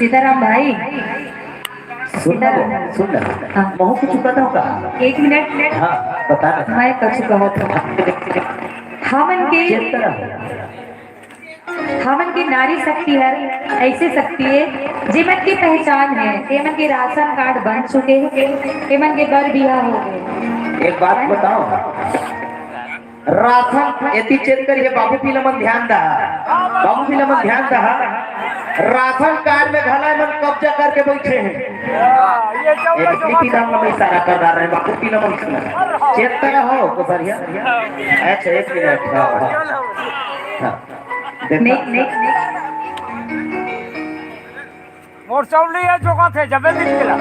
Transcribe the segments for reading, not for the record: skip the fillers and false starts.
सीताराम भाई सुन हाँ। महू कुछ पता होगा? 1 मिनट। हाँ बता ना। मैं कछु बहुत हमन की नारी शक्ति है, ऐसे शक्ति है जेमन की पहचान है, एमन के राशन कार्ड बन चुके हैं, एमन के बर बियाह हो गए। एक बात बताओ, राशन यदि चेक करिए बाबू पिलमन ध्यान दा, बाबू पिलमन ध्यान दा, राशन कार्ड में घला मन कब्जा करके बैठे हैं। एक पिलमन में इशारा कर रहा है बाबू पिलमन चेक करा हो को बढ़िया। अच्छा 1 मिनट। हां नहीं मोर चौली है जो का थे जबे दिन केला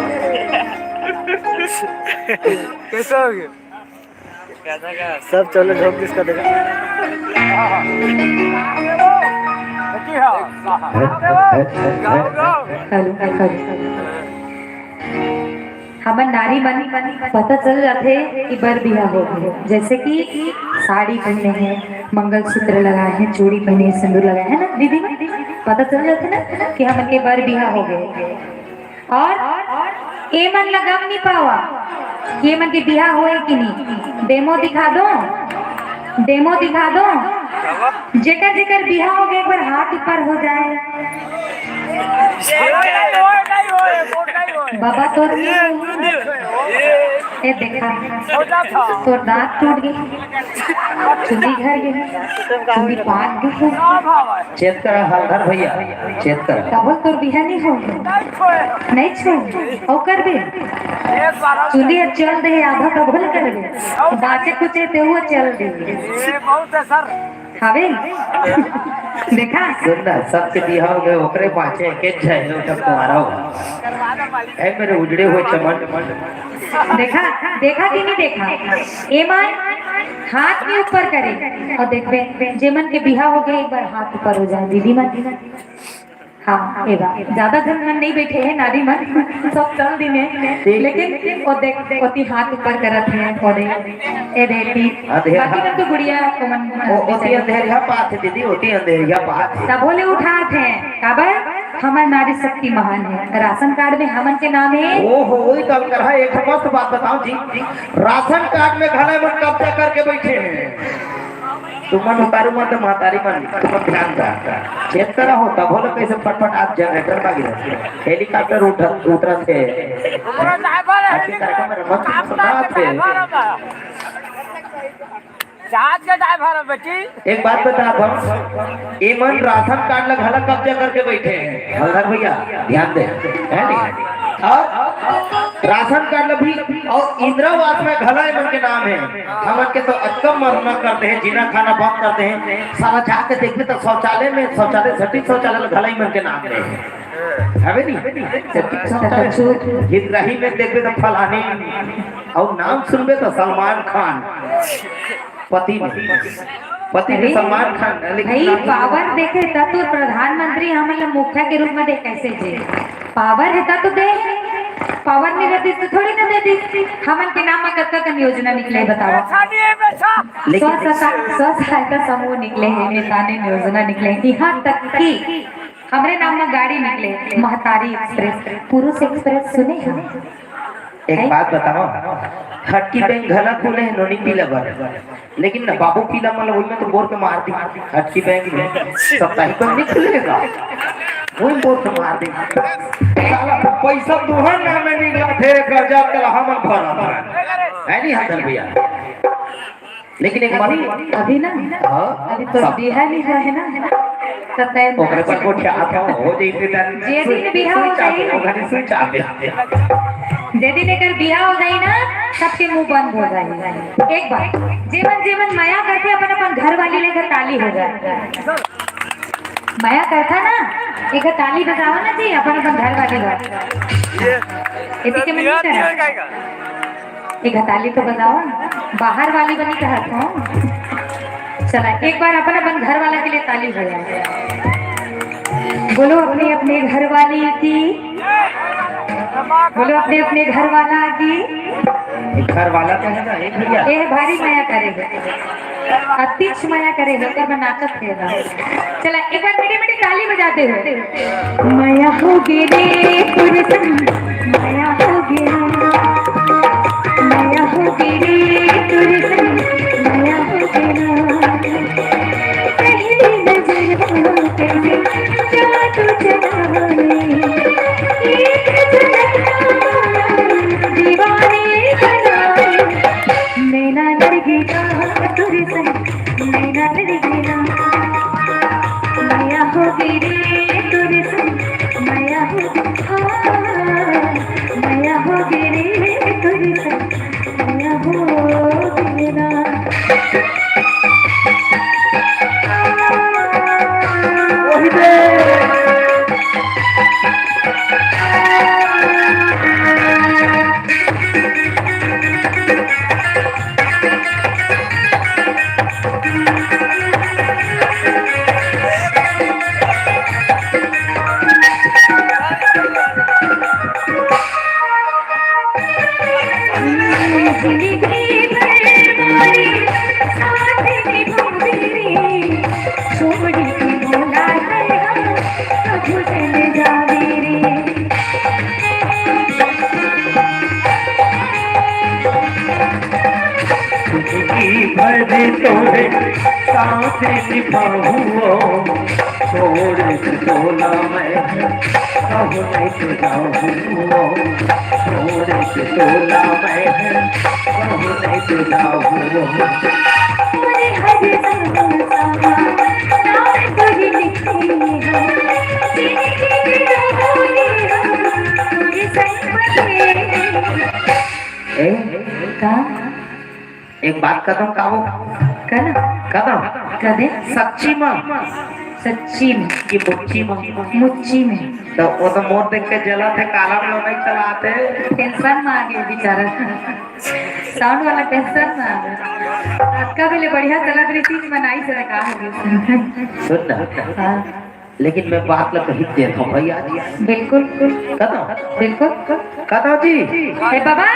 कैसे हो गया कैसा का सब चलो ढोक किसका देगा की हां हमन नारी बनी पता चल जाते कि बर बियाह हो गए। जैसे कि साड़ी पहने हैं, मंगलसूत्र लगाए हैं, चूड़ी पहने हैं, सिंदूर लगाए हैं ना दीदी, पता चल जाते ना कि हमन के बर बियाह हो गए। और ये मन लगम नहीं पावा ये मन के बियाह हुए कि नहीं। डेमो दिखा दो जेकर जेकर बियाह हो गए एक बार हाथ ऊपर हो जाए। बाबा तो ये देखा तो दांत टूट गई, चुंदी घर गई, चुंदी पाक गई। चेक करा हलधर भैया, चेक करा डबल तोर बिहा नहीं हो नहीं छोड़ और कर दे चुंदी चल दे आधा कबल कर दे बाचे कुछ ते वो चल दे बहुत है सर हवे देखा सुनना सबके दिया हो गए ओकरे पाछे के जाए तब तुम्हारा होगा। ऐ मेरे उजड़े हुए चमन देखा कि नहीं देखा। एमन हाथ में ऊपर करे और देखबे जेमन के बिहा हो गए एक बार हाथ ऊपर हो जाए दीदी मन। हाँ ए बात ज्यादा जन मन नहीं बैठे हैं नारी मन सब चल दिन है लेकिन वो देख ओती हाथ ऊपर करत है और ए देती बाकी मन तो गुड़िया को मन ओती अंधेरिया पात दीदी ओती अंधेरिया पात सब बोले उठाते हैं काबर हमार नारी शक्ति महान है। राशन कार्ड में हमन के नाम है। ओहो वही तो कहा एक मस्त बात बताओ जी, राशन कार्ड में घड़ा मन कब्जा करके बैठे हैं। तुमन उतारू मत मातारी मन तुम ध्यान दा चेक करा हो तब बोलो कैसे फटफट आप जनरेटर बागी हेलीकॉप्टर उतरा थे जहाज के ड्राइवर बेटी। एक बात बता हम एमन राशन कार्ड लग हला कब्जा करके बैठे हैं। हलधर भैया ध्यान दे है नहीं और राशन कार्ड भी और इंदिरावास में घला एमन के नाम है। हम के तो अक्कम मरना करते हैं, जीना खाना बंद करते हैं। सारा जाके देखते तो शौचालय में शौचालय सटी शौचालय घला एमन के नाम है हवे नहीं हितराही में देखते तो फलाने और नाम सुनबे तो सलमान खान पति में पति में सलमान खान भाई पावर देखे तब तो प्रधानमंत्री हम लोग मुखिया के रूप में देख कैसे जी पावर है तो दे पावर नहीं रहती तो थोड़ी ना देती हमन के नाम में कत्ता योजना निकले बताओ स्व सहायता समूह निकले हैं नेता ने योजना निकले यहाँ तक कि हमारे नाम में गाड़ी निकले महतारी एक्सप्रेस पुरुष एक्सप्रेस सुने हैं एक बात बताओ हटकी बैंक घला खोले है नोनी पीला बर लेकिन ना बाबू पीला मतलब वही में तो बोर के मार दी हटकी बैंक में साप्ताहिक में निकलेगा वही बोर के मार दी साला पैसा दुहन ना में निकला थे कर्जा कल हम भरा है नहीं हटल भैया लेकिन एक बारी अभी ना अभी तो बिहार नहीं हुआ है ना ओकरे पर को क्या आता हो जैसे जे दिन बिहार हो जाए ओकरे सुन चाहते जे दिन एकर बिहार हो जाए ना सबके मुंह बंद हो जाए एक बार जीवन जीवन माया करके अपन अपन घर वाली लेकर ताली हो जाए माया करता ना एक ताली बजाओ ना जी अपन अपन घर वाली घर इसी के मन करा एक ताली तो बजाओ बाहर वाली बनी कहत हो चला एक बार अपन अपन घर वाला के लिए ताली हो जाए बोलो अपने अपने घर वाली की बोलो अपने अपने घर वाला की घर वाला का है ना एक भैया ये भारी माया करेगा अतिश माया करेगा कर मैं नाचत रहेगा चला एक बार मीठी मीठी ताली बजाते हुए माया होगी रे पूरे संग माया होगी माया होगी रे पूरे संग माया होगी पहली नजर तेरे जादू जगाने एक झलक दीवाने बनाए नैना लड़गीना तुझे संग नैना लड़गीना माया होगी रे तुझे संग माया होगी रे तुझे संग माया होगी ना तोरे साथ निभाऊं छोड़ तोला मैं कहूँ नहीं जाऊँ छोड़ तोला मैं कहूँ नहीं जाऊँ एक बात कदम काबू कदम कदम कदे सच्ची माँ सच्ची में कि मुच्ची माँ मुच्ची में तो वो तो मोर देख के जला थे काला में नहीं चलाते टेंशन में आ गए बेचारा साउंड वाला टेंशन में आ गया आपका भी बढ़िया चलत रही थी मनाई से रखा हो गया सुन ना हाँ लेकिन मैं बात लग कही देता हूँ भैया बिल्कुल कदम बिल्कुल कदम जी ए बाबा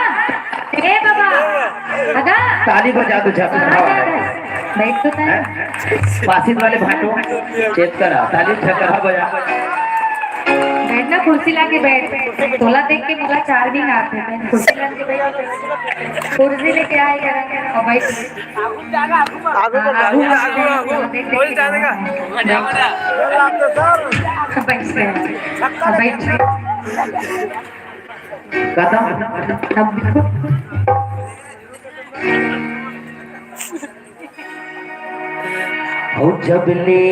अगा ताली बजा दो जा बैठ तो था पासित वाले भाटो चेक करा ताली छकरा बजा बैठना कुर्सी लाके बैठ तोला देख के मुला 4 दिन आते हैं कुर्सी लाके बैठ कुर्सी लेके आए करा और बैठ बैठ और जब ले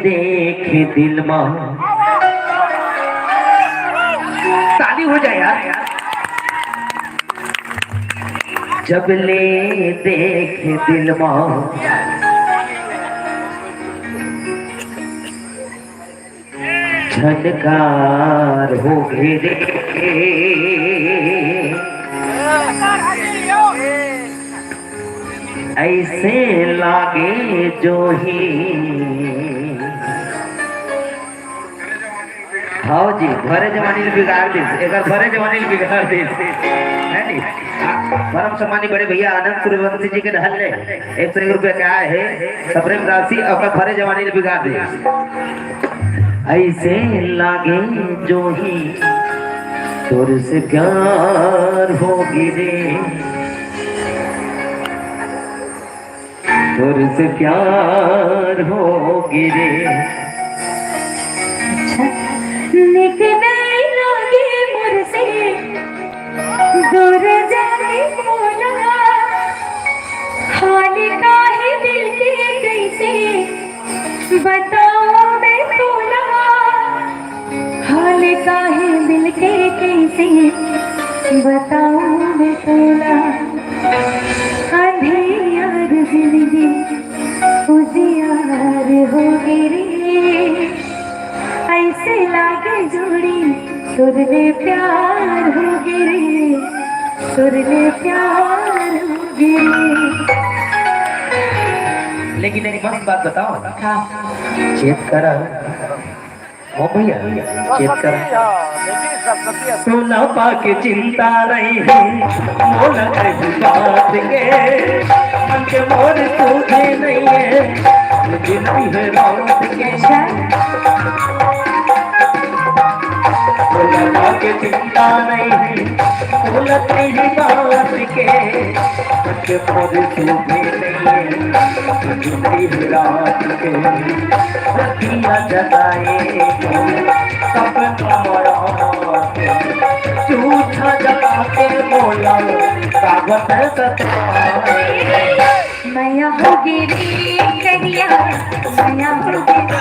देखे दिल में ताली हो जाए यार जब ले देखे दिल में झनकार हो घेरे ऐसे लागे जो ही हाँ जी भरे जवानी ने बिगाड़ दी एक भरे जवानी ने बिगाड़ दी है नी परम सम्मानी बड़े भैया आनंद सूर्यवंशी जी के ढल ले 101 रुपया क्या है सप्रेम राशि और भरे जवानी ने बिगाड़ दी ऐसे लागे जो ही तोर से प्यार होगी रे तोर से प्यार होगी रे निकनाई लागे मुझसे दूर जाने मोला हाल काहे दिल के कैसे बताओ मैं तोला हाल काहे दिल के कैसे बताओ मैं तोला अंधियार जिंदगी उजियार हो गिरी ऐसे लागे जोड़ी तुरले प्यार हो गिरी तुरले प्यार हो गिरी। लेकिन एक मस्त बात बताओ हाँ चेत करा ओ भैया चेत करा सोना पाके चिंता नहीं मोला कहीं बात के मन के मोर सूझे नहीं है मुझे नहीं है रात के सोना पाके चिंता नहीं मोला कहीं बात के मन के मोर सूझे नहीं है मुझे नहीं है रात के रतिया जगाए सपना मोरा झूठा जगा के बोला कागज मैया हो गिरी करिया मैया हो गिरी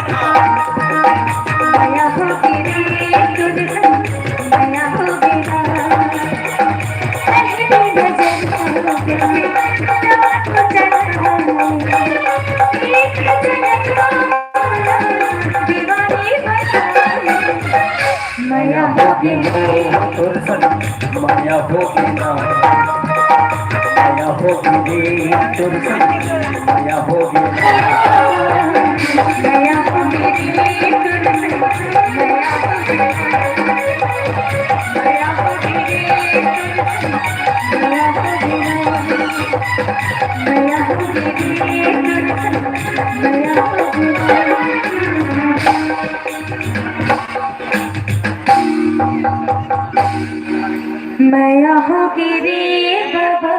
मैया हो गिरी तुझसे मैया हो गिरा पहली नजर हो गई रात को चढ़ा एक झलक दीवानी बना मैया हो गिरी माया होगी ना माया होगी माया होगी मैया हो गिरी मैया हो गिरी मैया हो गिरी मैया हो मैया हो गिरी बाबा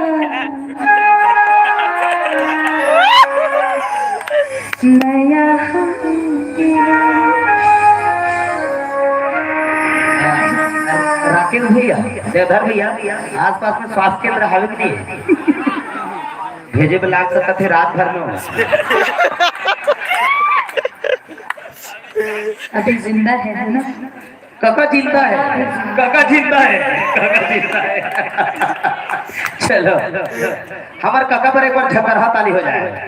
मैया हो राकेश भैया देवधर भैया आसपास में स्वास्थ्य केंद्र हावे कि नहीं भेजे में लाग सकता थे रात भर में अभी जिंदा है ना काका जिंदा है काका जिंदा है काका जिंदा है चलो हमारे काका पर एक बार झकरहा ताली हो जाए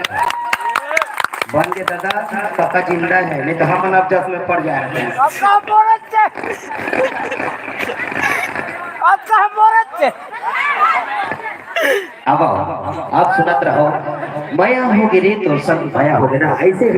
बन के दादा काका जिंदा है नहीं तो हम अब 10 में पड़ जाए अब सुनत रहो माया हो गिरी तो सब माया हो गया ऐसे